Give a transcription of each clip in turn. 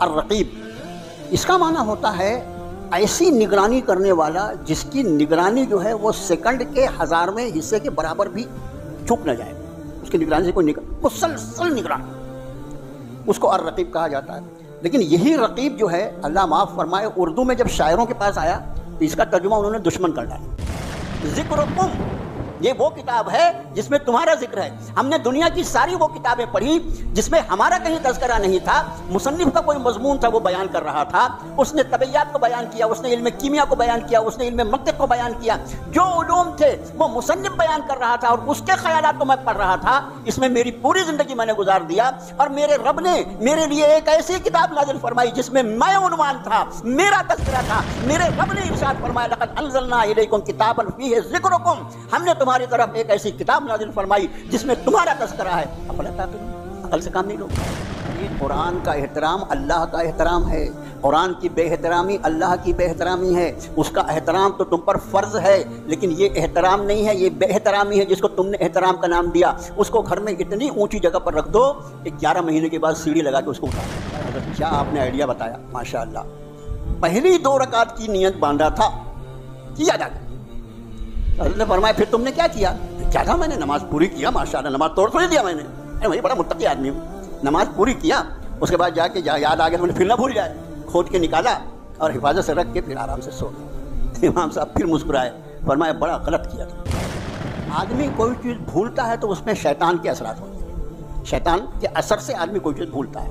الرقیب اس کا معنی ہوتا ہے ایسی نگرانی کرنے والا جس کی نگرانی جو ہے وہ سیکنڈ کے 1000ویں حصے کے برابر بھی چوک نہ جائے، اس کی نگرانی سے کوئی مسلسل نگرانی، اس کو الرقیب کہا جاتا ہے۔ لیکن یہی رقیب جو ہے اللہ معاف فرمائے اردو میں جب شاعروں کے پاس آیا تو اس کا ترجمہ انہوں نے دشمن کر ڈالا۔ ذکرکم یہ وہ کتاب ہے جس میں تمہارا ذکر ہے۔ ہم نے دنیا کی ساری وہ کتابیں پڑھی جس میں ہمارا کہیں تذکرہ نہیں تھا، مصنف کا کوئی مضمون تھا وہ بیان کر رہا تھا، اس نے طبیعیات کو بیان کیا، اس نے علم کیمیا کو بیان کیا، اس نے علم منطق کو بیان کیا، جو علوم تھے وہ مصنف بیان کر رہا تھا اور اس کے خیالات کو میں پڑھ رہا تھا۔ اس میں میری پوری زندگی میں نے گزار دیا اور میرے رب نے میرے لیے ایک ایسی کتاب نازل فرمائی جس میں میں عنوان تھا، میرا تذکرہ تھا۔ میرے رب نے ارشاد فرمایا لقد انزلنا الیکم کتابا فیہ ذکرکم، ہم نے تمہاری طرف ایک ایسی کتاب نازل فرمائی جس میں تمہارا تذکرہ ہے۔ افلا تعقلون، عقل سے کام نہیں لو۔ یہ قرآن کا احترام اللہ کا احترام ہے، قرآن کی بے احترامی اللہ کی بے احترامی ہے۔ اس کا احترام تو تم پر فرض ہے، لیکن یہ احترام نہیں ہے، یہ بے احترامی ہے جس کو تم نے احترام کا نام دیا۔ اس کو گھر میں اتنی اونچی جگہ پر رکھ دو کہ 11 مہینے کے بعد سیڑھی لگا کے اس کو اٹھا۔ کیا آپ نے آئیڈیا بتایا، ماشاءاللہ۔ پہلی 2 رکعت کی نیت باندھا تھا، کیا جا گیا۔ حضرت نے فرمایا پھر تم نے کیا کیا؟ کیا تھا؟ میں نے نماز پوری کیا، ماشاءاللہ، نماز توڑ تھوڑی دیا میں نے، میں بڑا متقی آدمی ہوں، نماز پوری کیا۔ اس کے بعد جا کے یاد آ گیا، پھر نہ بھول جائے، کھود کے نکالا اور حفاظت سے رکھ کے پھر آرام سے سو گئے۔ امام صاحب پھر مسکرائے، فرمایا بڑا غلط کیا تھا۔ آدمی کوئی چیز بھولتا ہے تو اس میں شیطان کے اثرات ہوتے ہیں، شیطان کے اثر سے آدمی کوئی چیز بھولتا ہے۔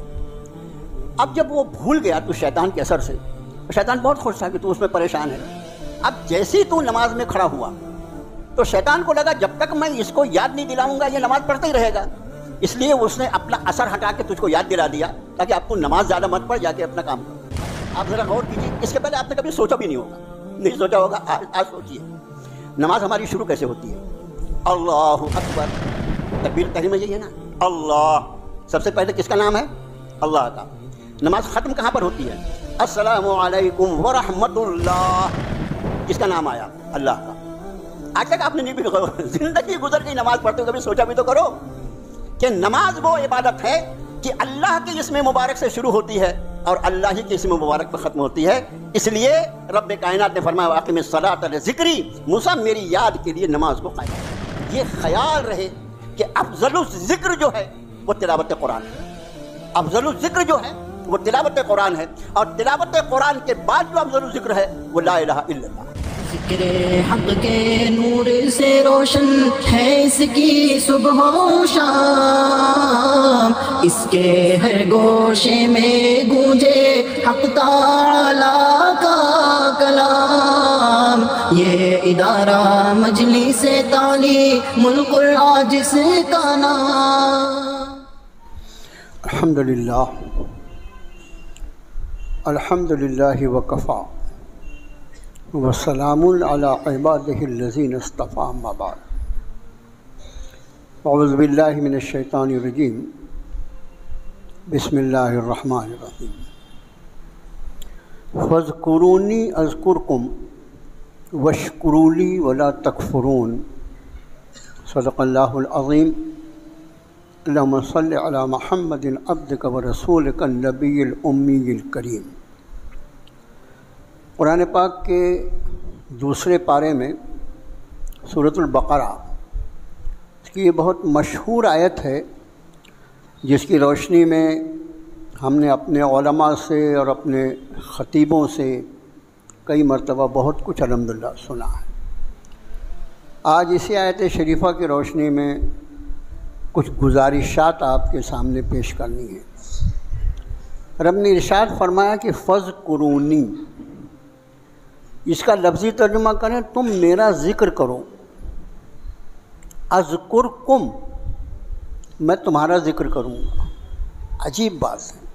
اب جب وہ بھول گیا تو شیطان کے اثر سے، شیطان بہت خوش تھا کہ تو اس میں پریشان ہے۔ اب جیسے تو نماز میں کھڑا ہوا تو شیطان کو لگا جب تک میں اس کو یاد نہیں دلاؤں گا یہ نماز پڑھتا ہی رہے گا، اس لیے اس نے اپنا اثر ہٹا کے تجھ کو یاد دلا دیا تاکہ آپ کو نماز زیادہ مت پڑھ، جا کے اپنا کام کرو۔ آپ ذرا غور کیجیے، اس کے پہلے آپ نے کبھی سوچا بھی نہیں ہوگا، نہیں سوچا ہوگا، آج سوچیے نماز ہماری شروع کیسے ہوتی ہے۔ اللہ اکبر، تکبیر تحریمہ یہی ہے نا، اللہ، سب سے پہلے کس کا نام ہے؟ اللہ کا۔ نماز ختم کہاں پر ہوتی ہے؟ السلام علیکم ورحمۃ اللہ، کس کا نام آیا؟ اللہ کا۔ آج تک آپ نے نہیں بھی زندگی گزر گئی نماز پڑھتے ہوئے، کبھی سوچا بھی تو کرو کہ نماز وہ عبادت ہے کہ اللہ کے اسم مبارک سے شروع ہوتی ہے اور اللہ ہی کے اسم مبارک پہ ختم ہوتی ہے۔ اس لیے رب کائنات نے فرمایا واقعی میں صلاۃ ذکری، موسیٰ میری یاد کے لیے نماز کو قائم کر۔ یہ خیال رہے کہ افضل الذکر جو ہے وہ تلاوت قرآن ہے، افضل الذکر جو ہے وہ تلاوت قرآن ہے، اور تلاوت قرآن کے بعد جو افضل الذکر ہے وہ لا الہ الا اللہ۔ ذکر حق کے نور سے روشن ہے اس کی صبح و شام، اس کے ہر گوشے میں گونجے حق تعالی کا کلام، یہ ادارہ مجلس تعلیم القرآن جس کا نام۔ الحمدللہ، الحمدللہ وکفی وسلام علی عبادہ الذین اصطفی، اما بعد، اعوذ باللہ من الشیطان الرجیم، بسم اللہ الرحمن الرحیم۔ فاذکرونی اذکرکم واشکروا لی ولا تکفرون، صدق اللہ العظیم۔ اللہم صل علی محمد عبدک ورسولک النبی الامی الکریم۔ قرآن پاک کے دوسرے پارے میں سورۃ البقرہ، اس کی یہ بہت مشہور آیت ہے جس کی روشنی میں ہم نے اپنے علماء سے اور اپنے خطیبوں سے کئی مرتبہ بہت کچھ الحمدللہ سنا ہے۔ آج اسی آیت شریفہ کی روشنی میں کچھ گزارشات آپ کے سامنے پیش کرنی ہے۔ رب نے ارشاد فرمایا کہ فاذکرونی، اس کا لفظی ترجمہ کریں تم میرا ذکر کرو، اذکرکم، میں تمہارا ذکر کروں گا۔ عجیب بات ہے،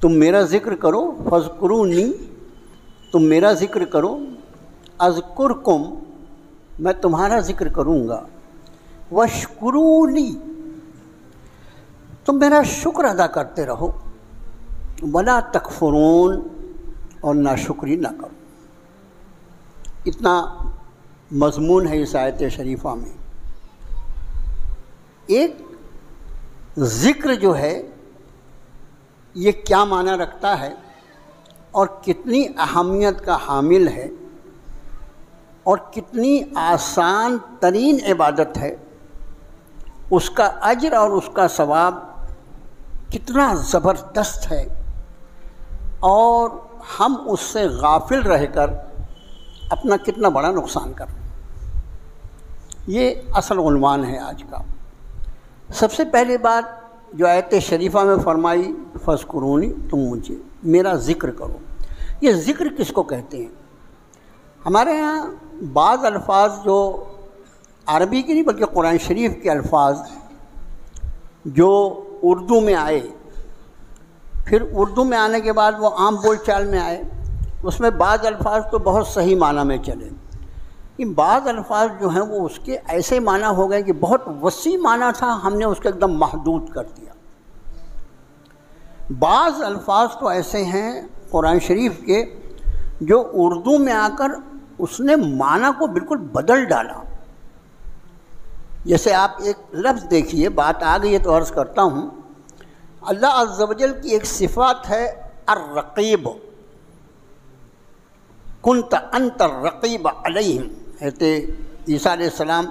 تم میرا ذکر کرو، فاذکرونی، تم میرا ذکر کرو، اذکرکم، میں تمہارا ذکر کروں گا، واشکروا لی، تم میرا شکر ادا کرتے رہو، ولا تکفرون، اور ناشکری نہ کرو۔ اتنا مضمون ہے اس آیت شریفہ میں۔ ایک ذکر جو ہے یہ کیا معنی رکھتا ہے اور کتنی اہمیت کا حامل ہے اور کتنی آسان ترین عبادت ہے، اس کا اجر اور اس کا ثواب کتنا زبردست ہے، اور ہم اس سے غافل رہ کر اپنا کتنا بڑا نقصان کر رہے ہیں۔ یہ اصل عنوان ہے آج کا۔ سب سے پہلی بات جو آیت شریفہ میں فرمائی، فاذکرونی، تم مجھے میرا ذکر کرو، یہ ذکر کس کو کہتے ہیں؟ ہمارے ہاں بعض الفاظ جو عربی کے نہیں بلکہ قرآن شریف کے الفاظ جو اردو میں آئے، پھر اردو میں آنے کے بعد وہ عام بول چال میں آئے، اس میں بعض الفاظ تو بہت صحیح معنی میں چلے، ان بعض الفاظ جو ہیں وہ اس کے ایسے معنی ہو گئے کہ بہت وسیع معنی تھا، ہم نے اس کو ایک دم محدود کر دیا۔ بعض الفاظ تو ایسے ہیں قرآن شریف کے جو اردو میں آ کر اس نے معنی کو بالکل بدل ڈالا۔ جیسے آپ ایک لفظ دیکھیے، بات آ گئی ہے تو عرض کرتا ہوں، اللہ عز و جل کی ایک صفات ہے الرقیب، کنت انت الرقیب علیہم، حضرت عیسیٰ علیہ السلام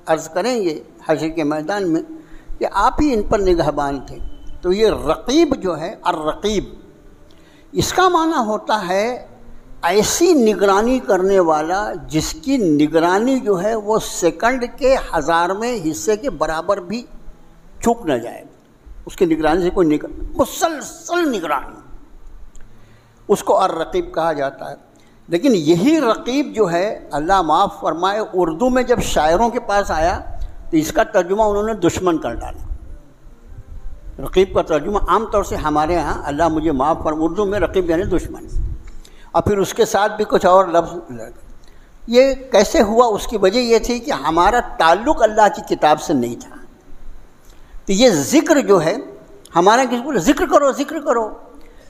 عرض کریں گے حشر کے میدان میں کہ آپ ہی ان پر نگہبان تھے۔ تو یہ رقیب جو ہے، الرقیب، اس کا معنی ہوتا ہے ایسی نگرانی کرنے والا جس کی نگرانی جو ہے وہ سیکنڈ کے ہزارویں حصے کے برابر بھی چوک نہ جائے، اس کی نگرانی سے کوئی مسلسل نگرانی، اس کو الرقیب کہا جاتا ہے۔ لیکن یہی رقیب جو ہے، اللہ معاف فرمائے، اردو میں جب شاعروں کے پاس آیا تو اس کا ترجمہ انہوں نے دشمن کر ڈالا۔ رقیب کا ترجمہ عام طور سے ہمارے ہاں، اللہ مجھے معاف فرمائے، اردو میں رقیب یعنی دشمن، اور پھر اس کے ساتھ بھی کچھ اور لفظ لگے۔ یہ کیسے ہوا؟ اس کی وجہ یہ تھی کہ ہمارا تعلق اللہ کی کتاب سے نہیں تھا۔ تو یہ ذکر جو ہے ہمارا، کسی کو ذکر کرو ذکر کرو،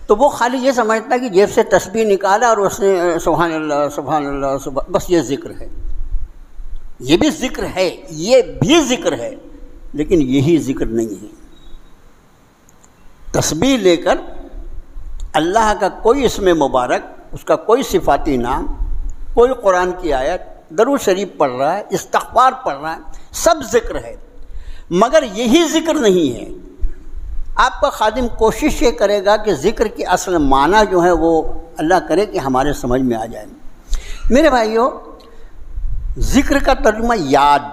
تو وہ خالی یہ سمجھتا کہ جیب سے تسبیح نکالا اور اس نے سبحان اللہ سبحان اللہ بس یہ ذکر ہے۔ یہ بھی ذکر ہے، یہ بھی ذکر ہے، لیکن یہی ذکر نہیں ہے۔ تسبیح لے کر اللہ کا کوئی اسم مبارک، اس کا کوئی صفاتی نام، کوئی قرآن کی آیت، درود شریف پڑھ رہا ہے، استغفار پڑھ رہا ہے، سب ذکر ہے، مگر یہی ذکر نہیں ہے۔ آپ کا خادم کوشش یہ کرے گا کہ ذکر کی اصل معنی جو ہے وہ اللہ کرے کہ ہمارے سمجھ میں آ جائے۔ میرے بھائیوں، ذکر کا ترجمہ یاد،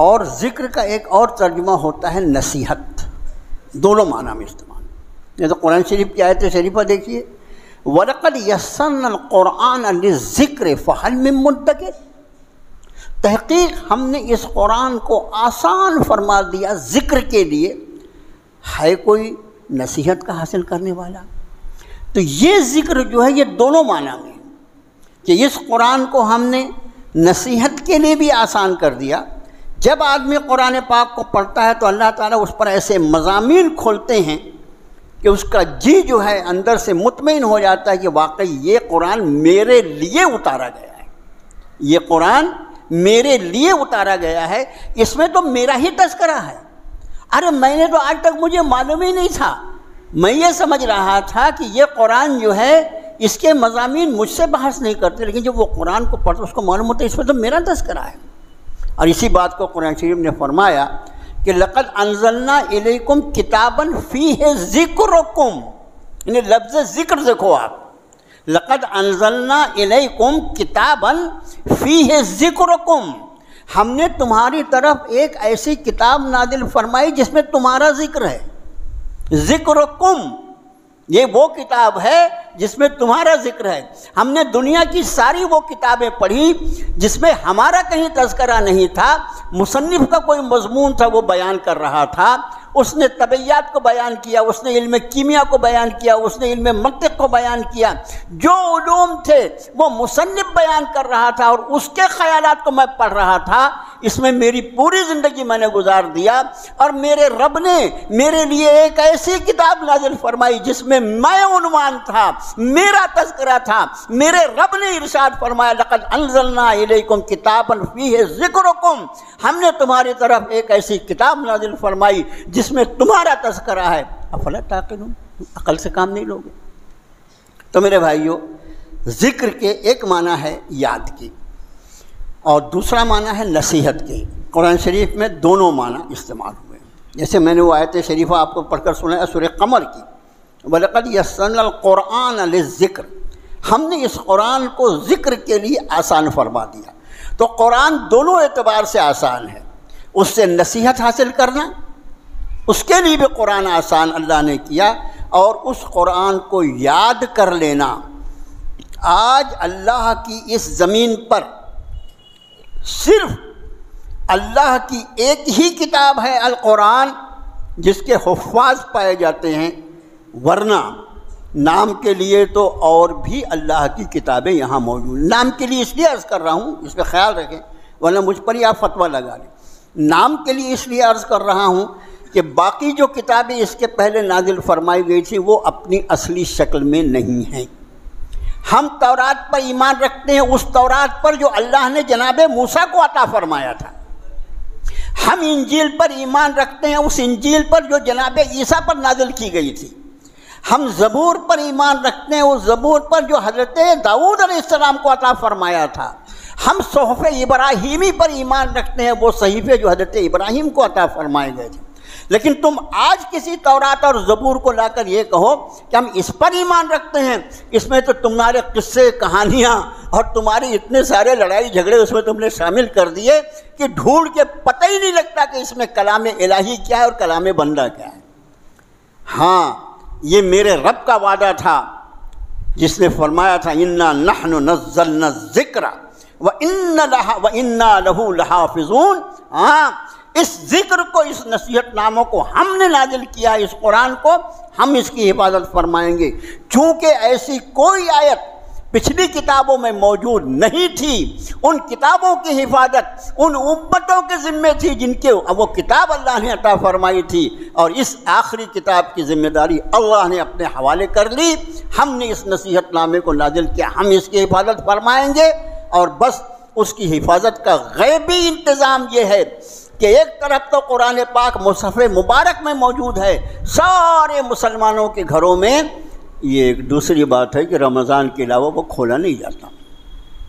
اور ذکر کا ایک اور ترجمہ ہوتا ہے نصیحت، دونوں معنی میں استعمال۔ جیسے قرآن شریف کی آیت شریفہ دیکھیے، وَلَقَدْ يَسَّرْنَا الْقُرْآنَ لِلذِّكْرِ فَهَلْ مِن مُّدَّكِرٍ، تحقیق ہم نے اس قرآن کو آسان فرما دیا ذکر کے لیے، ہے کوئی نصیحت کا حاصل کرنے والا؟ تو یہ ذکر جو ہے یہ دونوں معنی میں ہے کہ اس قرآن کو ہم نے نصیحت کے لیے بھی آسان کر دیا۔ جب آدمی قرآن پاک کو پڑھتا ہے تو اللہ تعالیٰ اس پر ایسے مضامین کھولتے ہیں کہ اس کا جی جو ہے اندر سے مطمئن ہو جاتا ہے کہ واقعی یہ قرآن میرے لیے اتارا گیا ہے، یہ قرآن میرے لیے اتارا گیا ہے، اس میں تو میرا ہی تذکرہ ہے۔ ارے میں نے تو آج تک مجھے معلوم ہی نہیں تھا، میں یہ سمجھ رہا تھا کہ یہ قرآن جو ہے اس کے مضامین مجھ سے بحث نہیں کرتے، لیکن جب وہ قرآن کو پڑھتے اس کو معلوم ہوتا ہے اس میں تو میرا تذکرہ ہے۔ اور اسی بات کو قرآن شریف نے فرمایا کہ لَقَدْ أَنزَلْنَا إِلَيْكُمْ كِتَابًا فِيهِ ذِكْرُكُمْ، یعنی لفظ ذکر دیکھو آپ، لَقَدْ أَنزَلْنَا إِلَيْكُمْ كِتَابًا فِيهِ ذِكْرُكُمْ، ہم نے تمہاری طرف ایک ایسی کتاب نازل فرمائی جس میں تمہارا ذکر ہے۔ ذکرکم، یہ وہ کتاب ہے جس میں تمہارا ذکر ہے۔ ہم نے دنیا کی ساری وہ کتابیں پڑھی جس میں ہمارا کہیں تذکرہ نہیں تھا، مصنف کا کوئی مضمون تھا وہ بیان کر رہا تھا، اس نے طبیعیات کو بیان کیا، اس نے علم کیمیا کو بیان کیا، اس نے علم منطق کو بیان کیا، جو علوم تھے وہ مصنف بیان کر رہا تھا، اور اس کے خیالات کو میں پڑھ رہا تھا۔ اس میں میری پوری زندگی میں نے گزار دیا، اور میرے رب نے میرے لیے ایک ایسی کتاب نازل فرمائی جس میں میں عنوان تھا، میرا تذکرہ تھا۔ میرے رب نے ارشاد فرمایا لقد انزلنا الیکم کتابا فیہ ذکرکم، ہم نے تمہاری طرف ایک ایسی کتاب نازل فرمائی جس میں تمہارا تذکرہ ہے، افلا تعقلون، عقل سے کام نہیں لوگے۔ تو میرے بھائیو، ذکر کے ایک معنی ہے یاد کی اور دوسرا معنی ہے نصیحت کی۔ قرآن شریف میں دونوں معنی استعمال ہوئے، جیسے میں نے وہ آیت شریفہ آپ کو پڑھ کر سنایا سورہ قمر کی، وَلَقَدْ يَسَّرْنَا الْقُرْآنَ لِلذِّكْرِ، ہم نے اس قرآن کو ذکر کے لیے آسان فرما دیا۔ تو قرآن دونوں اعتبار سے آسان ہے، اس سے نصیحت حاصل کرنا، اس کے لیے بھی قرآن آسان اللہ نے کیا، اور اس قرآن کو یاد کر لینا۔ آج اللہ کی اس زمین پر صرف اللہ کی ایک ہی کتاب ہے القرآن جس کے حفاظ پائے جاتے ہیں، ورنہ نام کے لیے تو اور بھی اللہ کی کتابیں یہاں موجود۔ نام کے لیے اس لیے عرض کر رہا ہوں، اس پہ خیال رکھیں ورنہ مجھ پر ہی آپ فتویٰ لگا لیں۔ نام کے لیے اس لیے عرض کر رہا ہوں کہ باقی جو کتابیں اس کے پہلے نازل فرمائی گئی تھیں وہ اپنی اصلی شکل میں نہیں ہیں۔ ہم تورات پر ایمان رکھتے ہیں، اس تورات پر جو اللہ نے جناب موسیٰ کو عطا فرمایا تھا۔ ہم انجیل پر ایمان رکھتے ہیں، اس انجیل پر جو جناب عیسیٰ پر نازل کی گئی تھی۔ ہم زبور پر ایمان رکھتے ہیں، اس زبور پر جو حضرت داؤد علیہ السلام کو عطا فرمایا تھا۔ ہم صحف ابراہیمی پر ایمان رکھتے ہیں، وہ صحیفے جو حضرت ابراہیم کو عطا فرمائے گئے تھے۔ لیکن تم آج کسی تورات اور زبور کو لا کر یہ کہو کہ ہم اس پر ایمان رکھتے ہیں، اس میں تو تمہارے قصے کہانیاں اور تمہاری اتنے سارے لڑائی جھگڑے اس میں تم نے شامل کر دیے کہ ڈھونڈ کے پتہ ہی نہیں لگتا کہ اس میں کلام الہی کیا ہے اور کلام بندہ کیا ہے۔ ہاں، یہ میرے رب کا وعدہ تھا جس نے فرمایا تھا اِنَّا نَحْنُ نَزَّلْنَا الذِّكْرَ وَإِنَّا لَهُ لَحَافِظُونَ۔ ہاں، اس ذکر کو، اس نصیحت ناموں کو ہم نے نازل کیا، اس قرآن کو ہم اس کی حفاظت فرمائیں گے۔ چونکہ ایسی کوئی آیت پچھلی کتابوں میں موجود نہیں تھی، ان کتابوں کی حفاظت ان امتوں کے ذمے تھی جن کے وہ کتاب اللہ نے عطا فرمائی تھی، اور اس آخری کتاب کی ذمہ داری اللہ نے اپنے حوالے کر لی۔ ہم نے اس نصیحت نامے کو نازل کیا، ہم اس کی حفاظت فرمائیں گے، اور بس اس کی حفاظت کا غیبی انتظام یہ ہے کہ ایک طرف تو قرآن پاک مصحف مبارک میں موجود ہے سارے مسلمانوں کے گھروں میں، یہ ایک دوسری بات ہے کہ رمضان کے علاوہ وہ کھولا نہیں جاتا،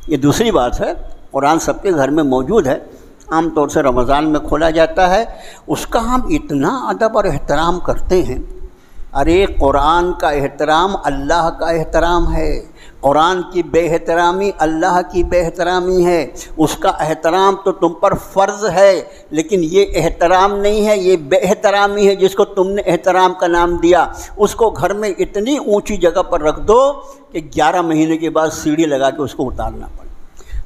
یہ دوسری بات ہے۔ قرآن سب کے گھر میں موجود ہے، عام طور سے رمضان میں کھولا جاتا ہے، اس کا ہم اتنا ادب اور احترام کرتے ہیں۔ ارے قرآن کا احترام اللہ کا احترام ہے، قرآن کی بے احترامی اللہ کی بے احترامی ہے۔ اس کا احترام تو تم پر فرض ہے، لیکن یہ احترام نہیں ہے، یہ بے احترامی ہے جس کو تم نے احترام کا نام دیا۔ اس کو گھر میں اتنی اونچی جگہ پر رکھ دو کہ 11 مہینے کے بعد سیڑھی لگا کے اس کو اتارنا پڑے۔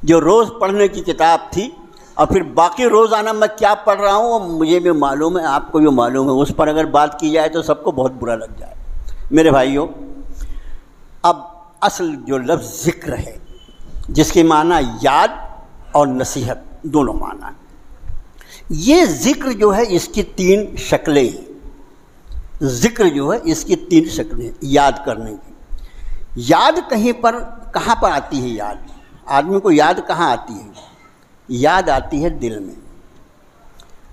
جو روز پڑھنے کی کتاب تھی، اور پھر باقی روزانہ میں کیا پڑھ رہا ہوں وہ مجھے بھی معلوم ہے، آپ کو بھی معلوم ہے، اس پر اگر بات کی جائے تو سب کو بہت برا لگ جائے۔ میرے بھائیوں، اب اصل جو لفظ ذکر ہے جس کے معنی یاد اور نصیحت دونوں معنی ہیں، یہ ذکر جو ہے اس کی 3 شکلیں ہیں۔ ذکر جو ہے اس کی 3 شکلیں ہیں یاد کرنے کی۔ یاد کہیں پر کہاں پر آتی ہے؟ یاد آدمی کو یاد کہاں آتی ہے؟ یاد آتی ہے دل میں۔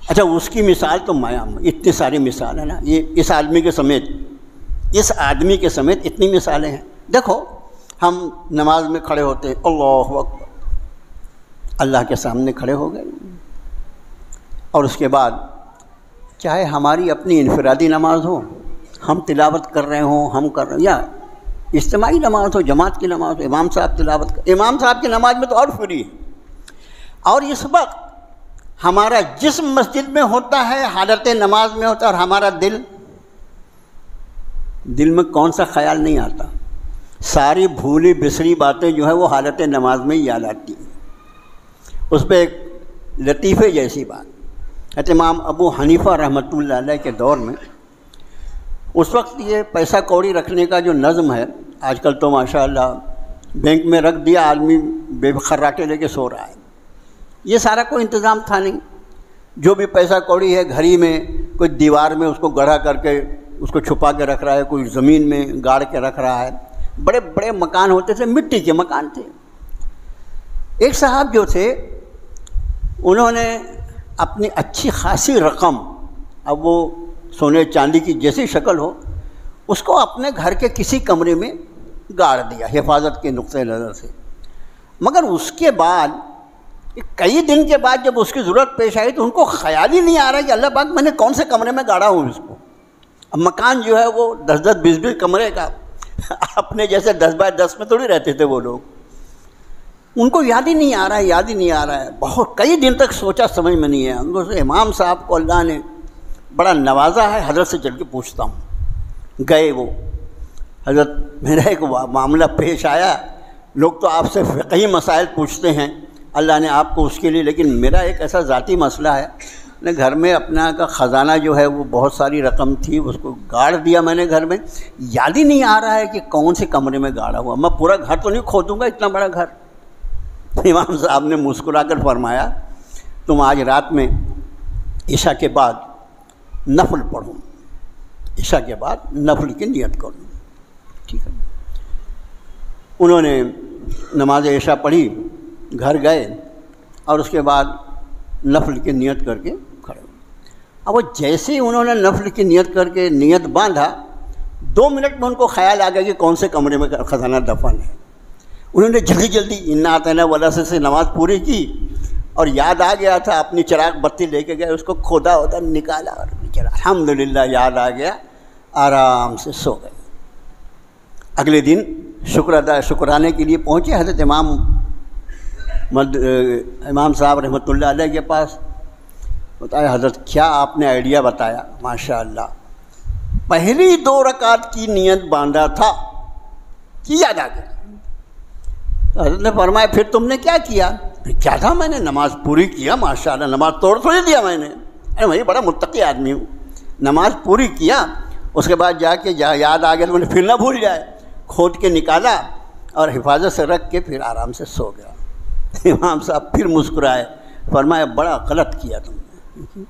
اچھا، اس کی مثال تو اتنی ساری مثال ہے نا، یہ اس آدمی کے سمیت اتنی مثالیں ہیں۔ دیکھو، ہم نماز میں کھڑے ہوتے ہیں، اللہ اکبر، اللہ کے سامنے کھڑے ہو گئے، اور اس کے بعد چاہے ہماری اپنی انفرادی نماز ہو، ہم تلاوت کر رہے ہوں، ہم کر رہے ہیں، یا اجتماعی نماز ہو، جماعت کی نماز ہو، امام صاحب تلاوت کر، امام صاحب کی نماز میں تو اور فری ہے۔ اور اس وقت ہمارا جسم مسجد میں ہوتا ہے، حالت نماز میں ہوتا ہے، اور ہمارا دل میں کون سا خیال نہیں آتا؟ ساری بھولی بسری باتیں جو ہے وہ حالت نماز میں ہی یاد آتی ہیں۔ اس پہ ایک لطیفے جیسی بات، امام ابو حنیفہ رحمۃ اللہ علیہ کے دور میں اس وقت یہ پیسہ کوڑی رکھنے کا جو نظم ہے، آج کل تو ماشاء اللہ بینک میں رکھ دیا، آدمی بے خراٹے لے کے سو رہا ہے۔ یہ سارا کوئی انتظام تھا نہیں. جو بھی پیسہ کوڑی ہے گھر ہی میں کوئی دیوار میں اس کو گڑھا کر کے اس کو چھپا کے رکھ رہا ہے, کوئی زمین میں گاڑ کے رکھ رہا ہے. بڑے بڑے مکان ہوتے تھے, مٹی کے مکان تھے. ایک صاحب جو تھے انہوں نے اپنی اچھی خاصی رقم, اب وہ سونے چاندی کی جیسی شکل ہو, اس کو اپنے گھر کے کسی کمرے میں گاڑ دیا حفاظت کے نقطۂ نظر سے. مگر اس کے بعد کئی دن کے بعد جب اس کی ضرورت پیش آئی تو ان کو خیال ہی نہیں آ رہا کہ اللہ پاک میں نے کون سے کمرے میں گاڑا ہوں اس کو. اب مکان جو ہے وہ 10-10 20-20 کمرے کا, اپنے جیسے 10 بائی 10 میں تھوڑی رہتے تھے وہ لوگ. ان کو یاد ہی نہیں آ رہا ہے. بہت کئی دن تک سوچا, سمجھ میں نہیں ہے. ان کو امام صاحب کو اللہ نے بڑا نوازا ہے, حضرت سے چل کے پوچھتا ہوں. گئے وہ, حضرت میرا ایک معاملہ پیش آیا, لوگ تو آپ سے فقہی مسائل پوچھتے ہیں, اللہ نے آپ کو اس کے لیے, لیکن میرا ایک ایسا ذاتی مسئلہ ہے. میں گھر میں اپنا کا خزانہ جو ہے وہ بہت ساری رقم تھی, اس کو گاڑ دیا میں نے گھر میں. یاد ہی نہیں آ رہا ہے کہ کون سے کمرے میں گاڑا ہوا. میں پورا گھر تو نہیں کھودوں گا, اتنا بڑا گھر. امام صاحب نے مسکرا کر فرمایا تم آج رات میں عشاء کے بعد نفل پڑھو, عشاء کے بعد نفل کی نیت کرو. ٹھیک ہے. انہوں نے نماز عشاء پڑھی, گھر گئے اور اس کے بعد نفل کی نیت کر کے کھڑے ہوئے. اب وہ جیسے ہی انہوں نے نفل کی نیت کر کے نیت باندھا, 2 منٹ میں ان کو خیال آ گیا کہ کون سے کمرے میں خزانہ دفن ہے. انہوں نے جلدی جلدی انا اعطیناک والعصر سے نماز پوری کی, اور یاد آ گیا تھا, اپنی چراغ بتی لے کے گئے, اس کو کھودا نکالا اور الحمدللہ یاد آ گیا, آرام سے سو گئے. اگلے دن شکرانے کے لیے پہنچے حضرت امام صاحب رحمۃ اللہ علیہ کے پاس. بتایا حضرت کیا آپ نے آئیڈیا بتایا, ماشاء اللہ پہلی 2 رکعت کی نیت باندھا تھا کہ یاد آ گیا. حضرت نے فرمایا پھر تم نے کیا کیا؟ کیا تھا, میں نے نماز پوری کیا. ماشاء اللہ, نماز توڑ تھوڑی دیا میں نے, میں بڑا متقی آدمی ہوں. نماز پوری کیا, اس کے بعد جا کے یاد آ گیا تو میں نے پھر نہ بھول جائے, کھود کے نکالا اور حفاظت سے رکھ کے پھر آرام سے سو گیا. امام صاحب پھر مسکرائے, فرمایا بڑا غلط کیا تم نے.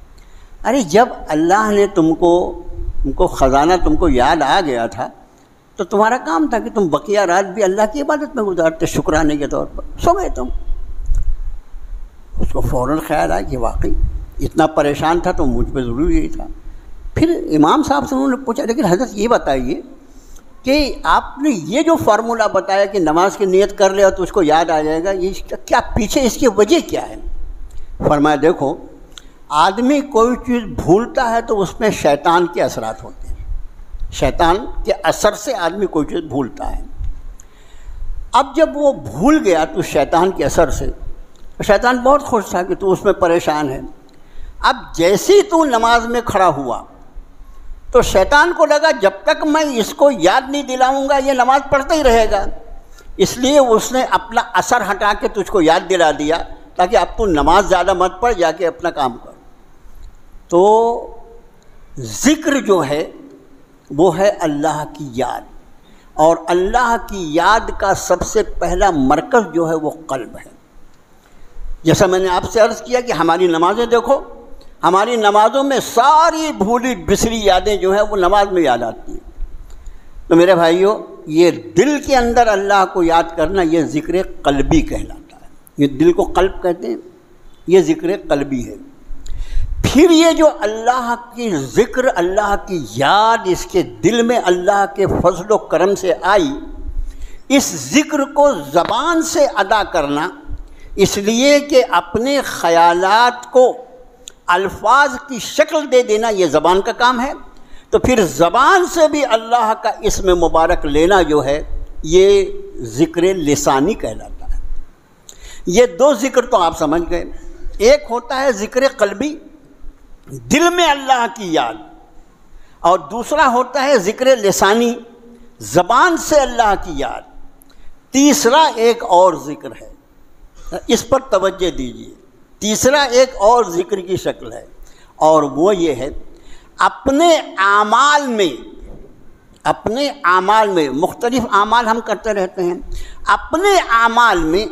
ارے جب اللہ نے تم کو خزانہ تم کو یاد آ گیا تھا تو تمہارا کام تھا کہ تم بقیہ رات بھی اللہ کی عبادت میں گزارتے, شکرانے کے طور پر سو گئے تم. اس کو فوراً خیال آیا کہ واقعی اتنا پریشان تھا تو مجھ پہ ضروری یہی تھا. پھر امام صاحب سے انہوں نے پوچھا لیکن حضرت یہ بتائیے کہ آپ نے یہ جو فارمولہ بتایا کہ نماز کی نیت کر لے تو اس کو یاد آ جائے گا, یہ کیا پیچھے اس کی وجہ کیا ہے؟ فرمایا دیکھو, آدمی کوئی چیز بھولتا ہے تو اس میں شیطان کے اثرات ہوتے ہیں. شیطان کے اثر سے آدمی کوئی چیز بھولتا ہے. اب جب وہ بھول گیا تو شیطان کے اثر سے, شیطان بہت خوش تھا کہ تو اس میں پریشان ہے. اب جیسے ہی تو نماز میں کھڑا ہوا تو شیطان کو لگا جب تک میں اس کو یاد نہیں دلاؤں گا یہ نماز پڑھتا ہی رہے گا, اس لیے اس نے اپنا اثر ہٹا کے تجھ کو یاد دلا دیا تاکہ اب تو نماز زیادہ مت پڑھ, جا کے اپنا کام کر. تو ذکر جو ہے وہ ہے اللہ کی یاد, اور اللہ کی یاد کا سب سے پہلا مرکز جو ہے وہ قلب ہے. جیسا میں نے آپ سے عرض کیا کہ ہماری نمازیں دیکھو, ہماری نمازوں میں ساری بھولی بسری یادیں جو ہیں وہ نماز میں یاد آتی ہیں. تو میرے بھائیوں, یہ دل کے اندر اللہ کو یاد کرنا یہ ذکر قلبی کہلاتا ہے. یہ دل کو قلب کہتے ہیں, یہ ذکر قلبی ہے. پھر یہ جو اللہ کی ذکر, اللہ کی یاد اس کے دل میں اللہ کے فضل و کرم سے آئی, اس ذکر کو زبان سے ادا کرنا, اس لیے کہ اپنے خیالات کو الفاظ کی شکل دے دینا یہ زبان کا کام ہے. تو پھر زبان سے بھی اللہ کا اسم مبارک لینا جو ہے یہ ذکر لسانی کہلاتا ہے. یہ 2 ذکر تو آپ سمجھ گئے. ایک ہوتا ہے ذکر قلبی, دل میں اللہ کی یاد, اور دوسرا ہوتا ہے ذکر لسانی, زبان سے اللہ کی یاد. تیسرا ایک اور ذکر ہے, اس پر توجہ دیجیے. تیسرا ایک اور ذکر کی شکل ہے, اور وہ یہ ہے اپنے اعمال میں مختلف اعمال ہم کرتے رہتے ہیں. اپنے اعمال میں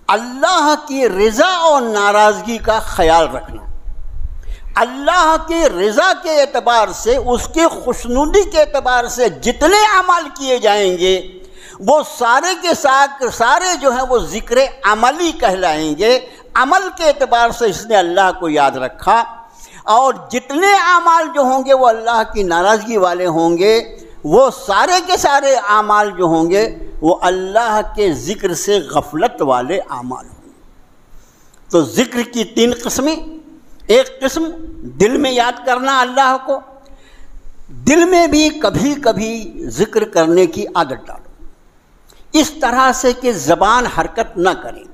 اللہ کی رضا اور ناراضگی کا خیال رکھنا، اللہ کی رضا کے اعتبار سے، اس کی خوشنودی کے اعتبار سے جتنے اعمال کیے جائیں گے وہ سارے کے سارے جو ہیں وہ ذکر عملی کہلائیں گے۔ عمل کے اعتبار سے اس نے اللہ کو یاد رکھا، اور جتنے اعمال جو ہوں گے وہ اللہ کی ناراضگی والے ہوں گے، وہ سارے کے سارے اعمال جو ہوں گے وہ اللہ کے ذکر سے غفلت والے اعمال ہوں گے۔ تو ذکر کی 3 قسمیں، ایک قسم دل میں یاد کرنا اللہ کو، دل میں بھی کبھی کبھی ذکر کرنے کی عادت ڈالو، اس طرح سے کہ زبان حرکت نہ کرے،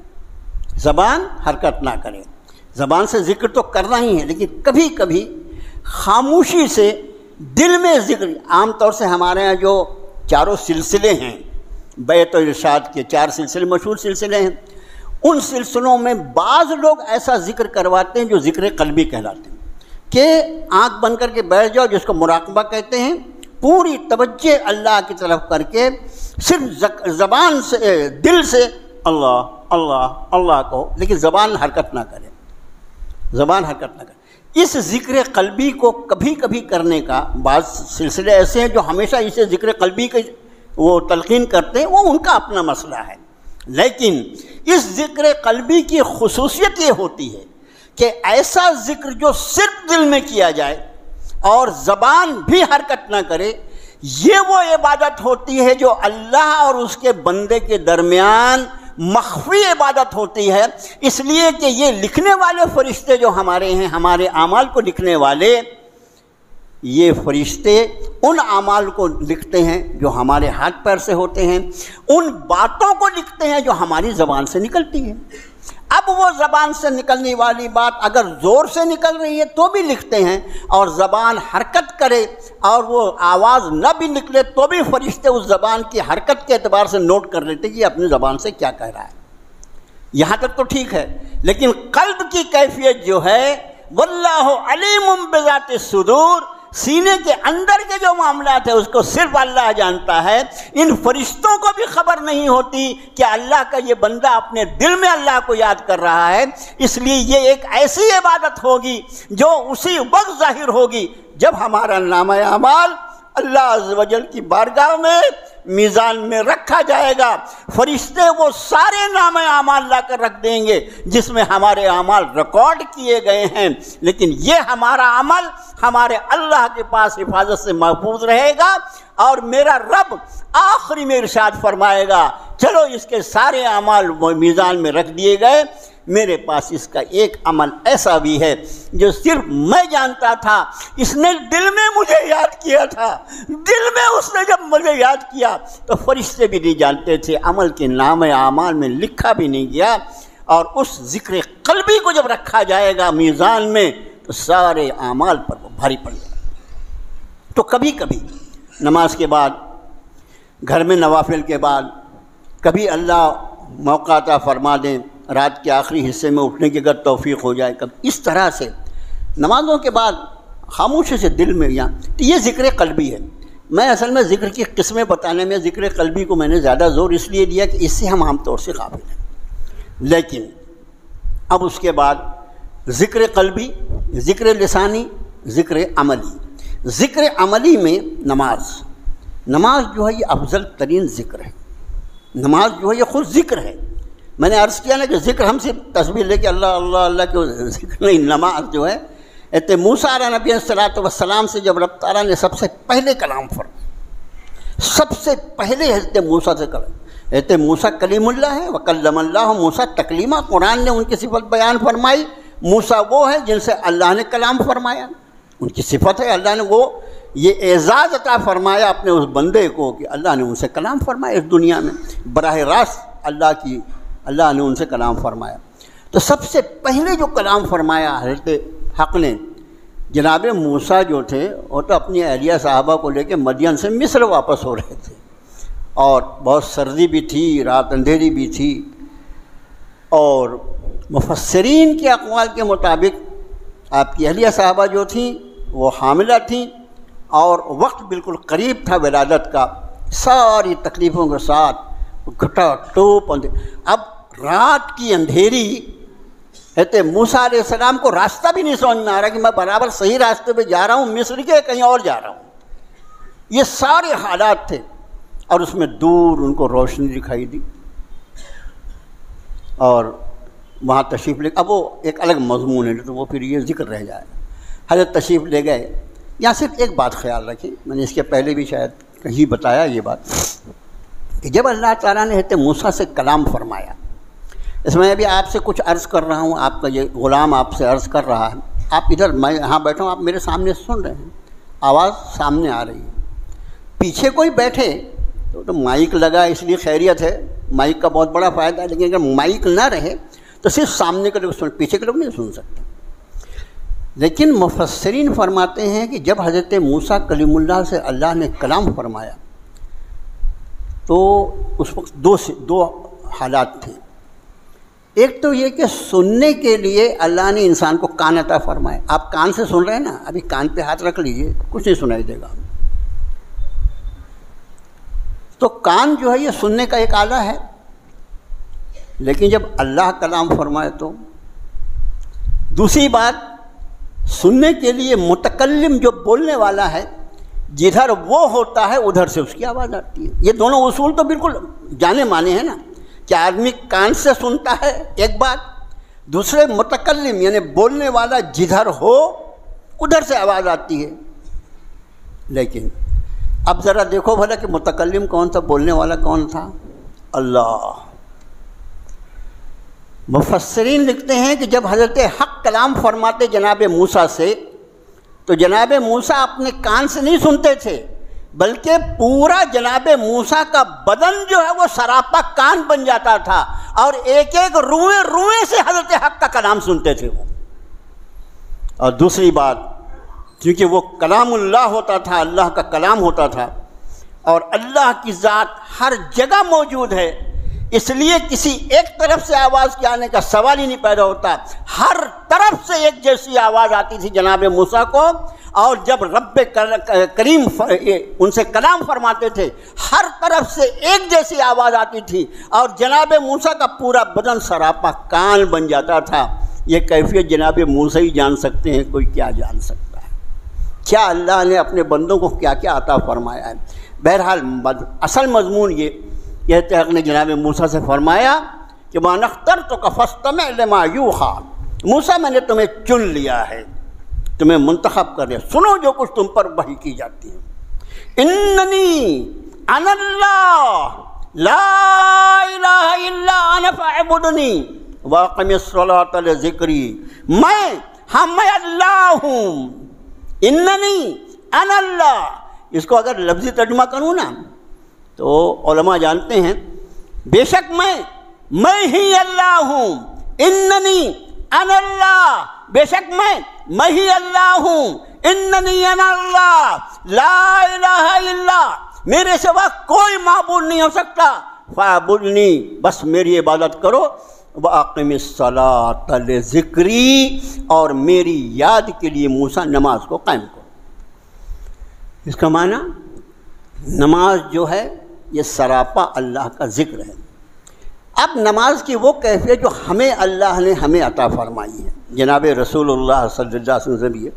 زبان حرکت نہ کرے۔ زبان سے ذکر تو کرنا ہی ہے، لیکن کبھی کبھی خاموشی سے دل میں ذکر۔ عام طور سے ہمارے ہاں جو 4 سلسلے ہیں، بیعت و ارشاد کے 4 سلسلے مشہور سلسلے ہیں، ان سلسلوں میں بعض لوگ ایسا ذکر کرواتے ہیں جو ذکر قلبی کہلاتے ہیں، کہ آنکھ بند کر کے بیٹھ جاؤ، جس کو مراقبہ کہتے ہیں، پوری توجہ اللہ کی طرف کر کے صرف زبان سے، دل سے اللہ اللہ اللہ کہو، لیکن زبان حرکت نہ کرے، زبان حرکت نہ کرے۔ اس ذکر قلبی کو کبھی کبھی کرنے کا بعض سلسلے ایسے ہیں جو ہمیشہ اسے ذکر قلبی کے وہ تلقین کرتے ہیں، وہ ان کا اپنا مسئلہ ہے، لیکن اس ذکر قلبی کی خصوصیت یہ ہوتی ہے کہ ایسا ذکر جو صرف دل میں کیا جائے اور زبان بھی حرکت نہ کرے، یہ وہ عبادت ہوتی ہے جو اللہ اور اس کے بندے کے درمیان مخفی عبادت ہوتی ہے، اس لیے کہ یہ لکھنے والے فرشتے جو ہمارے ہیں، ہمارے اعمال کو لکھنے والے، یہ فرشتے ان اعمال کو لکھتے ہیں جو ہمارے ہاتھ پیر سے ہوتے ہیں، ان باتوں کو لکھتے ہیں جو ہماری زبان سے نکلتی ہیں۔ اب وہ زبان سے نکلنے والی بات اگر زور سے نکل رہی ہے تو بھی لکھتے ہیں، اور زبان حرکت کرے اور وہ آواز نہ بھی نکلے تو بھی فرشتے اس زبان کی حرکت کے اعتبار سے نوٹ کر لیتے کہ اپنی زبان سے کیا کہہ رہا ہے۔ یہاں تک تو ٹھیک ہے، لیکن قلب کی کیفیت جو ہے، واللہ علیم بذات الصدور، سینے کے اندر کے جو معاملات ہیں اس کو صرف اللہ جانتا ہے۔ ان فرشتوں کو بھی خبر نہیں ہوتی کہ اللہ کا یہ بندہ اپنے دل میں اللہ کو یاد کر رہا ہے، اس لیے یہ ایک ایسی عبادت ہوگی جو اسی وقت ظاہر ہوگی جب ہمارا نامہ اعمال اللہ عز و جل کی بارگاہ میں میزان میں رکھا جائے گا۔ فرشتے وہ سارے نامہ اعمال لا کر رکھ دیں گے جس میں ہمارے اعمال ریکارڈ کیے گئے ہیں، لیکن یہ ہمارا عمل ہمارے اللہ کے پاس حفاظت سے محفوظ رہے گا، اور میرا رب آخری میں ارشاد فرمائے گا چلو اس کے سارے اعمال میزان میں رکھ دیے گئے، میرے پاس اس کا ایک عمل ایسا بھی ہے جو صرف میں جانتا تھا، اس نے دل میں مجھے یاد کیا تھا، دل میں اس نے جب مجھے یاد کیا تو فرشتے بھی نہیں جانتے تھے، عمل کے نام اعمال میں لکھا بھی نہیں گیا، اور اس ذکر قلبی کو جب رکھا جائے گا میزان میں تو سارے اعمال پر وہ بھاری پڑ جائے گا۔ تو کبھی کبھی نماز کے بعد، گھر میں نوافل کے بعد، کبھی اللہ موقع عطا فرما دیں رات کے آخری حصے میں اٹھنے کی اگر توفیق ہو جائے، کبھی اس طرح سے نمازوں کے بعد خاموشی سے دل میں یہاں، تو یہ ذکر قلبی ہے۔ میں اصل میں ذکر کی قسمیں بتانے میں ذکر قلبی کو میں نے زیادہ زور اس لیے دیا کہ اس سے ہم عام طور سے قابل ہیں، لیکن اب اس کے بعد ذکر قلبی، ذکر لسانی، ذکر عملی۔ ذکر عملی میں نماز جو ہے یہ افضل ترین ذکر ہے، نماز جو ہے یہ خود ذکر ہے۔ میں نے عرض کیا نا کہ ذکر ہم صرف تسبیح لے کے اللہ اللہ اللہ کے ذکر نہیں، نماز جو ہے موسیٰ علیہ نبی صلاۃ والسلام سے جب رب تعالیٰ نے سب سے پہلے کلام فرمایا، سب سے پہلے حضرت موسیٰ سے کلام، حضرت موسیٰ کلیم اللہ ہے، وکلم اللہ موسیٰ تکلیمہ، قرآن نے ان کی صفت بیان فرمائی۔ موسیٰ وہ ہے جن سے اللہ نے کلام فرمایا، ان کی صفت ہے، اللہ نے وہ یہ اعزاز عطا فرمایا اپنے اس بندے کو کہ اللہ نے ان سے کلام فرمایا اس دنیا میں، براہ راست اللہ نے ان سے کلام فرمایا۔ تو سب سے پہلے جو کلام فرمایا حضرت حق نے، جناب موسیٰ جو تھے وہ تو اپنی اہلیہ صحابہ کو لے کے مدین سے مصر واپس ہو رہے تھے، اور بہت سردی بھی تھی، رات اندھیری بھی تھی، اور مفسرین کے اقوال کے مطابق آپ کی اہلیہ صحابہ جو تھیں وہ حاملہ تھیں، اور وقت بالکل قریب تھا ولادت کا، ساری تکلیفوں کے ساتھ گھٹا ٹوپ۔ اب رات کی اندھیری حضرت موسیٰ علیہ السلام کو راستہ بھی نہیں سمجھ میں آ رہا کہ میں برابر صحیح راستے پہ جا رہا ہوں مصر کے کہیں اور جا رہا ہوں. یہ سارے حالات تھے اور اس میں دور ان کو روشنی دکھائی دی اور وہاں تشریف لے. اب وہ ایک الگ مضمون ہے تو وہ پھر یہ ذکر رہ جائے. حضرت تشریف لے گئے. یہاں صرف ایک بات خیال رکھیں, میں نے اس کے پہلے بھی شاید کہیں بتایا یہ بات, کہ جب اللہ تعالیٰ نے حضرت موسیٰ سے کلام فرمایا, اس میں ابھی آپ سے کچھ عرض کر رہا ہوں, آپ کا یہ غلام آپ سے عرض کر رہا ہے, آپ ادھر میں یہاں بیٹھا ہوں, آپ میرے سامنے سن رہے ہیں, آواز سامنے آ رہی ہے. پیچھے کوئی بیٹھے تو مائک لگا اس لیے خیریت ہے, مائک کا بہت بڑا فائدہ ہے, لیکن اگر مائک نہ رہے تو صرف سامنے کے لوگ سن, پیچھے کے لوگ نہیں سن سکتے. لیکن مفسرین فرماتے ہیں کہ جب حضرت موسیٰ کلیم اللہ سے اللہ نے کلام فرمایا تو اس وقت دو حالات تھے. ایک تو یہ کہ سننے کے لیے اللہ نے انسان کو کان عطا فرمائے. آپ کان سے سن رہے ہیں نا, ابھی کان پہ ہاتھ رکھ لیجئے, کچھ نہیں سنائی دے گا. تو کان جو ہے یہ سننے کا ایک آلہ ہے, لیکن جب اللہ کلام فرمائے تو دوسری بات, سننے کے لیے متکلم جو بولنے والا ہے جدھر وہ ہوتا ہے ادھر سے اس کی آواز آتی ہے. یہ دونوں اصول تو بالکل جانے مانے ہیں نا, کہ آدمی کان سے سنتا ہے ایک بات, دوسرے متکلم یعنی بولنے والا جدھر ہو ادھر سے آواز آتی ہے. لیکن اب ذرا دیکھو بھلا کہ متکلم کون تھا, بولنے والا کون تھا؟ اللہ. مفسرین لکھتے ہیں کہ جب حضرت حق کلام فرماتے جناب موسیٰ سے تو جناب موسیٰ اپنے کان سے نہیں سنتے تھے, بلکہ پورا جناب موسیٰ کا بدن جو ہے وہ سراپا کان بن جاتا تھا اور ایک ایک روئیں سے حضرت حق کا کلام سنتے تھے وہ. اور دوسری بات, کیونکہ وہ کلام اللہ ہوتا تھا, اللہ کا کلام ہوتا تھا, اور اللہ کی ذات ہر جگہ موجود ہے, اس لیے کسی ایک طرف سے آواز کے آنے کا سوال ہی نہیں پیدا ہوتا. ہر طرف سے ایک جیسی آواز آتی تھی جناب موسیٰ کو, اور جب رب کریم ان سے کلام فرماتے تھے ہر طرف سے ایک جیسی آواز آتی تھی اور جناب موسیٰ کا پورا بدن سراپا کان بن جاتا تھا. یہ کیفیت جناب موسیٰ ہی جان سکتے ہیں, کوئی کیا جان سکتا ہے, کیا اللہ نے اپنے بندوں کو کیا کیا عطا فرمایا ہے. بہرحال اصل مضمون یہ حق نے جناب موسیٰ سے فرمایا کہ وَأَنَا اخْتَرْتُكَ فَاسْتَمِعْ لِمَا يُوحَىٰ, موسیٰ میں نے تمہیں چن لیا ہے, تمہیں منتخب کر لیا, سنو جو کچھ تم پر وحی کی جاتی ہے. اِنَّنِي أَنَا اللَّهُ لَا إِلَٰهَ إِلَّا أَنَا فَاعْبُدْنِي وَأَقِمِ الصَّلَاةَ لِذِكْرِي, میں اللہ ہوں. اِنَّنِي أَنَا اللَّهُ, اس کو اگر لفظی ترجمہ کروں نا تو علماء جانتے ہیں بے شک میں ہی اللہ ہوں. اننی انا اللہ, بے شک میں ہی اللہ ہوں. اننی انا اللہ لا الہ الا, میرے سوا کوئی معبود نہیں ہو سکتا. فاعبدنی, بس میری عبادت کرو. واقم الصلاۃ لذکری, اور میری یاد کے لیے موسیٰ نماز کو قائم کرو. اس کا معنی نماز جو ہے یہ سراپا اللہ کا ذکر ہے. اب نماز کی وہ کیفیت جو اللہ نے ہمیں عطا فرمائی ہے, جناب رسول اللہ صلی اللہ علیہ وسلم ذریعے.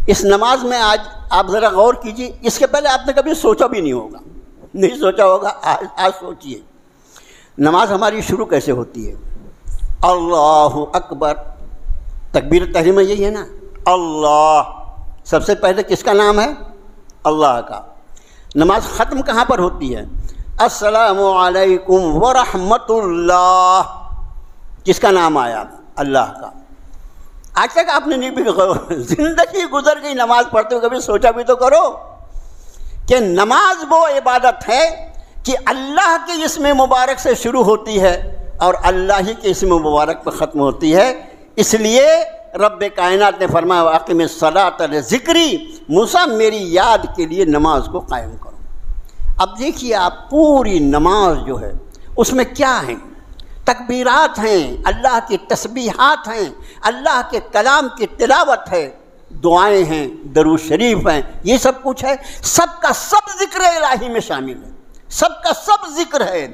اس نماز میں آج آپ ذرا غور کیجیے, اس کے پہلے آپ نے کبھی سوچا بھی نہیں سوچا ہوگا, آج سوچیے نماز ہماری شروع کیسے ہوتی ہے. اللہ اکبر, تکبیر تحریمہ یہی ہے نا, اللہ, سب سے پہلے کس کا نام ہے؟ اللہ کا. نماز ختم کہاں پر ہوتی ہے؟ السلام علیکم ورحمۃ اللہ, کس کا نام آیا؟ اللہ کا. آج تک آپ نے نہیں بھی, زندگی گزر گئی نماز پڑھتے ہوئے, کبھی سوچا بھی تو کرو کہ نماز وہ عبادت ہے کہ اللہ کے اسم مبارک سے شروع ہوتی ہے اور اللہ ہی کے اسم مبارک پہ ختم ہوتی ہے. اس لیے رب کائنات نے فرمایا واقم الصلاۃ لذکری, موسیٰ میری یاد کے لیے نماز کو قائم کرو. اب دیکھیے آپ, پوری نماز جو ہے اس میں کیا ہیں؟ تکبیرات ہیں, اللہ کی تسبیحات ہیں, اللہ کے کلام کی تلاوت ہے, دعائیں ہیں, درود شریف ہیں, یہ سب کچھ ہے. سب کا سب ذکر الہی میں شامل ہے, سب کا سب ذکر ہے,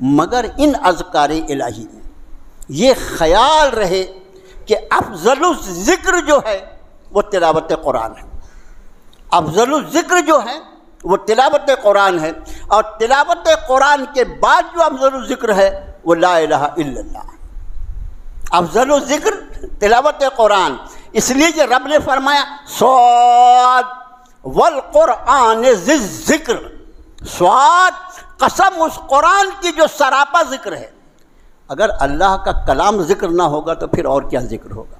مگر ان اذکار الہی میں یہ خیال رہے کہ افضل الذکر جو ہے وہ تلاوت قرآن ہے، افضل الذکر جو ہے وہ تلاوت قرآن ہے، اور تلاوت قرآن کے بعد جو افضل الذکر ہے وہ لا الہ الا اللہ۔ افضل الذکر تلاوت قرآن، اس لیے کہ رب نے فرمایا صاد والقرآن ذی الذکر، صاد قسم اس قرآن کی جو سراپا ذکر ہے۔ اگر اللہ کا کلام ذکر نہ ہوگا تو پھر اور کیا ذکر ہوگا؟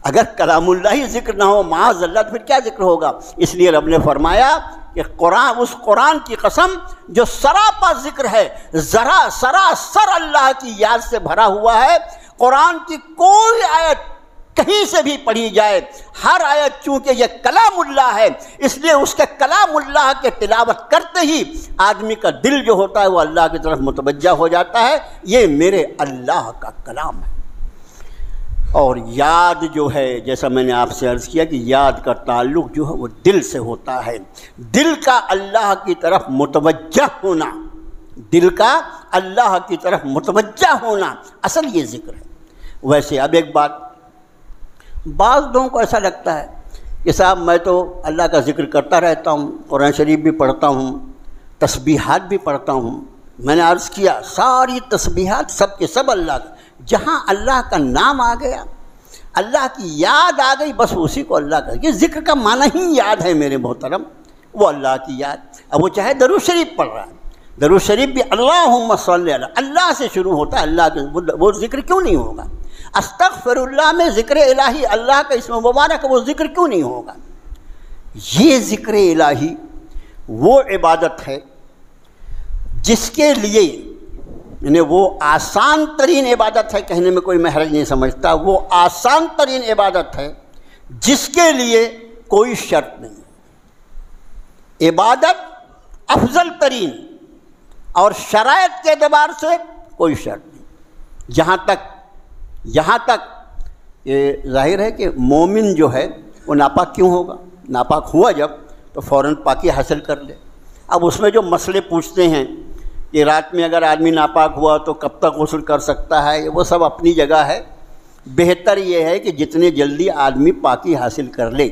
اگر کلام اللہ ہی ذکر نہ ہو معاذ اللہ تو پھر کیا ذکر ہوگا؟ اس لیے رب نے فرمایا کہ قرآن، اس قرآن کی قسم جو سراپا ذکر ہے، سراسر اللہ کی یاد سے بھرا ہوا ہے۔ قرآن کی کوئی آیت کہیں سے بھی پڑھی جائے، ہر آیت چونکہ یہ کلام اللہ ہے، اس لیے اس کے کلام اللہ کے تلاوت کرتے ہی آدمی کا دل جو ہوتا ہے وہ اللہ کی طرف متوجہ ہو جاتا ہے، یہ میرے اللہ کا کلام ہے۔ اور یاد جو ہے، جیسا میں نے آپ سے عرض کیا کہ یاد کا تعلق جو ہے وہ دل سے ہوتا ہے، دل کا اللہ کی طرف متوجہ ہونا، دل کا اللہ کی طرف متوجہ ہونا اصل یہ ذکر ہے۔ ویسے اب ایک بات، بعض لوگوں کو ایسا لگتا ہے کہ صاحب میں تو اللہ کا ذکر کرتا رہتا ہوں، قرآن شریف بھی پڑھتا ہوں، تسبیحات بھی پڑھتا ہوں۔ میں نے عرض کیا ساری تسبیحات سب کے سب اللہ کا، جہاں اللہ کا نام آ گیا، اللہ کی یاد آ گئی، بس اسی کو اللہ کا، یہ ذکر کا معنی ہی یاد ہے میرے محترم، وہ اللہ کی یاد۔ اب وہ چاہے درود شریف پڑھ رہا ہے، درود شریف بھی اللہم صلی علی، اللہ سے شروع ہوتا ہے، اللہ کے، وہ ذکر کیوں نہیں ہوگا؟ استغفر اللہ میں ذکر الہی، اللہ کا اسم مبارک، وہ ذکر کیوں نہیں ہوگا؟ یہ ذکر الہی وہ عبادت ہے جس کے لیے، یعنی وہ آسان ترین عبادت ہے، کہنے میں کوئی محرج نہیں سمجھتا، وہ آسان ترین عبادت ہے جس کے لیے کوئی شرط نہیں، عبادت افضل ترین، اور شرائط کے اعتبار سے کوئی شرط نہیں۔ جہاں تک یہ ظاہر ہے کہ مومن جو ہے وہ ناپاک کیوں ہوگا؟ ناپاک ہوا جب تو فوراً پاکی حاصل کر لے۔ اب اس میں جو مسئلے پوچھتے ہیں کہ رات میں اگر آدمی ناپاک ہوا تو کب تک غسل کر سکتا ہے، وہ سب اپنی جگہ ہے۔ بہتر یہ ہے کہ جتنے جلدی آدمی پاکی حاصل کر لے،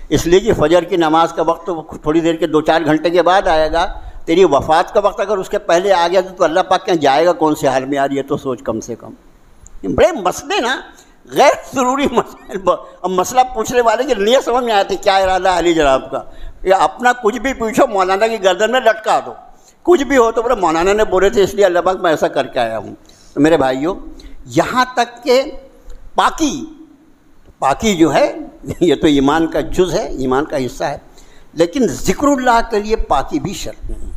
اس لیے کہ فجر کی نماز کا وقت تو تھوڑی دیر کے 2-4 گھنٹے کے بعد آئے گا، تیری وفات کا وقت اگر اس کے پہلے آ گیا تو اللہ پاک کہاں جائے گا کون سے حال میں؟ یار یہ تو سوچ کم سے کم، بڑے مسئلے نا، غیر ضروری مسئلے۔ اب مسئلہ پوچھنے والے کی نہیں سمجھ میں آتی کیا ارادہ علی جناب کا، یا اپنا کچھ بھی پوچھو مولانا کی گردن میں لٹکا دو، کچھ بھی ہو تو بولے مولانا نے بولے تھے اس لیے اللہ پاک میں ایسا کر کے آیا ہوں۔ تو میرے بھائیوں، یہاں تک کہ پاکی جو ہے یہ تو ایمان کا جز ہے، ایمان کا حصہ ہے، لیکن ذکر اللہ کے لیے پاکی بھی شرط نہیں۔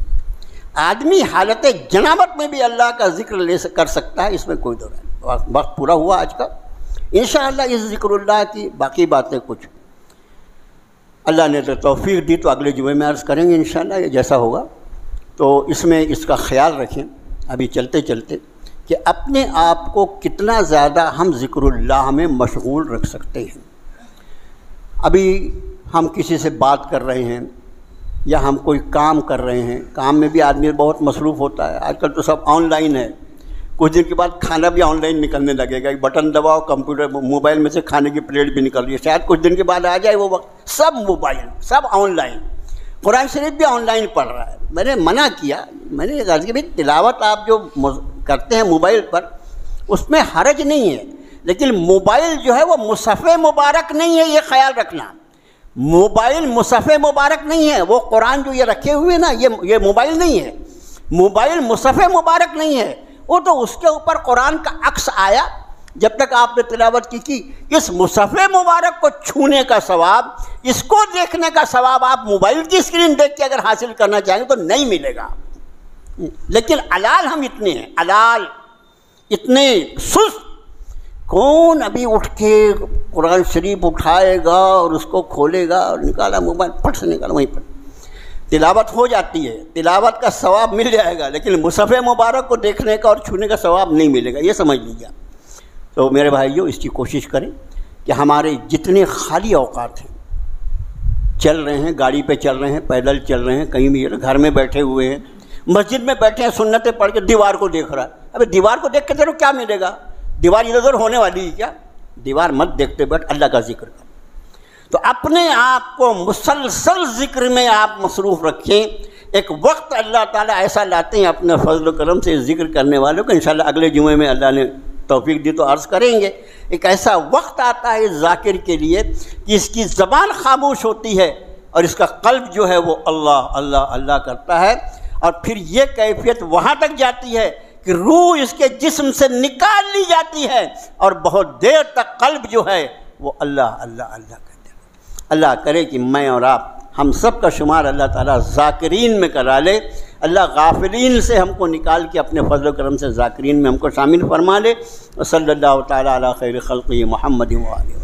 آدمی حالت جنابت میں بھی اللہ کا ذکر کر سکتا ہے، اس میں کوئی دو نہیں۔ وقت پورا ہوا آج کا، انشاءاللہ اس ذکر اللہ کی باقی باتیں کچھ اللہ نے توفیق دی تو اگلے جمعے میں عرض کریں گے انشاءاللہ، یہ جیسا ہوگا۔ تو اس میں اس کا خیال رکھیں ابھی چلتے چلتے کہ اپنے آپ کو کتنا زیادہ ہم ذکر اللہ میں مشغول رکھ سکتے ہیں۔ ابھی ہم کسی سے بات کر رہے ہیں یا ہم کوئی کام کر رہے ہیں، کام میں بھی آدمی بہت مصروف ہوتا ہے، آج کل تو سب آن لائن ہے، کچھ دن کے بعد کھانا بھی آن لائن نکلنے لگے گا، ایک بٹن دباؤ کمپیوٹر موبائل میں سے کھانے کی پلیٹ بھی نکل رہی ہے، شاید کچھ دن کے بعد آ جائے وہ وقت، سب موبائل، سب آن لائن، قرآن شریف بھی آن لائن پڑھ رہا ہے۔ میں نے منع کیا، میں نے کہا کہ بھائی تلاوت آپ جو کرتے ہیں موبائل پر اس میں حرج نہیں ہے، لیکن موبائل جو ہے وہ مصحف مبارک نہیں ہے، یہ خیال رکھنا، موبائل مصحف مبارک نہیں ہے، وہ قرآن جو یہ رکھے ہوئے نا یہ موبائل نہیں ہے، موبائل مصحف مبارک نہیں ہے، وہ تو اس کے اوپر قرآن کا عکس آیا، جب تک آپ نے تلاوت کی اس مصحف مبارک کو چھونے کا ثواب، اس کو دیکھنے کا ثواب آپ موبائل کی اسکرین دیکھ کے اگر حاصل کرنا چاہیں تو نہیں ملے گا۔ لیکن علال ہم اتنے ہیں، علال اتنے سست، کون ابھی اٹھ کے قرآن شریف اٹھائے گا اور اس کو کھولے گا اور نکالا موبائل پٹ سے نکالا وہیں پر تلاوت ہو جاتی ہے، تلاوت کا ثواب مل جائے گا، لیکن مصحف مبارک کو دیکھنے کا اور چھونے کا ثواب نہیں ملے گا، یہ سمجھ لیجیے۔ تو میرے بھائیوں اس کی کوشش کریں کہ ہمارے جتنے خالی اوقات ہیں، چل رہے ہیں، گاڑی پہ چل رہے ہیں، پیدل چل رہے ہیں، کہیں بھی گھر میں بیٹھے ہوئے ہیں، مسجد میں بیٹھے ہیں، سنتیں پڑھ کے دیوار کو دیکھ رہا ہے، ابھی دیوار کو دیکھ کے تیرے کو کیا ملے گا؟ دیوار ادھر ادھر ہونے والی ہے کیا؟ دیوار مت دیکھتے بیٹھ، اللہ کا ذکر کر۔ تو اپنے آپ کو مسلسل ذکر میں آپ مصروف رکھیں۔ ایک وقت اللہ تعالیٰ ایسا لاتے ہیں اپنے فضل و کرم سے ذکر کرنے والوں کو، انشاءاللہ اگلے جمعے میں اللہ نے توفیق دی تو عرض کریں گے۔ ایک ایسا وقت آتا ہے ذاکر کے لیے کہ اس کی زبان خاموش ہوتی ہے اور اس کا قلب جو ہے وہ اللہ اللہ اللہ کرتا ہے، اور پھر یہ کیفیت وہاں تک جاتی ہے کہ روح اس کے جسم سے نکال لی جاتی ہے اور بہت دیر تک قلب جو ہے وہ اللہ اللہ اللہ کرتے ہیں۔ اللہ کرے کہ میں اور آپ ہم سب کا شمار اللہ تعالیٰ ذاکرین میں کرا لے، اللہ غافلین سے ہم کو نکال کے اپنے فضل و کرم سے ذاکرین میں ہم کو شامل فرما لے۔ صلی اللہ تعالیٰ علی خیر خلقہ محمد و آلہ۔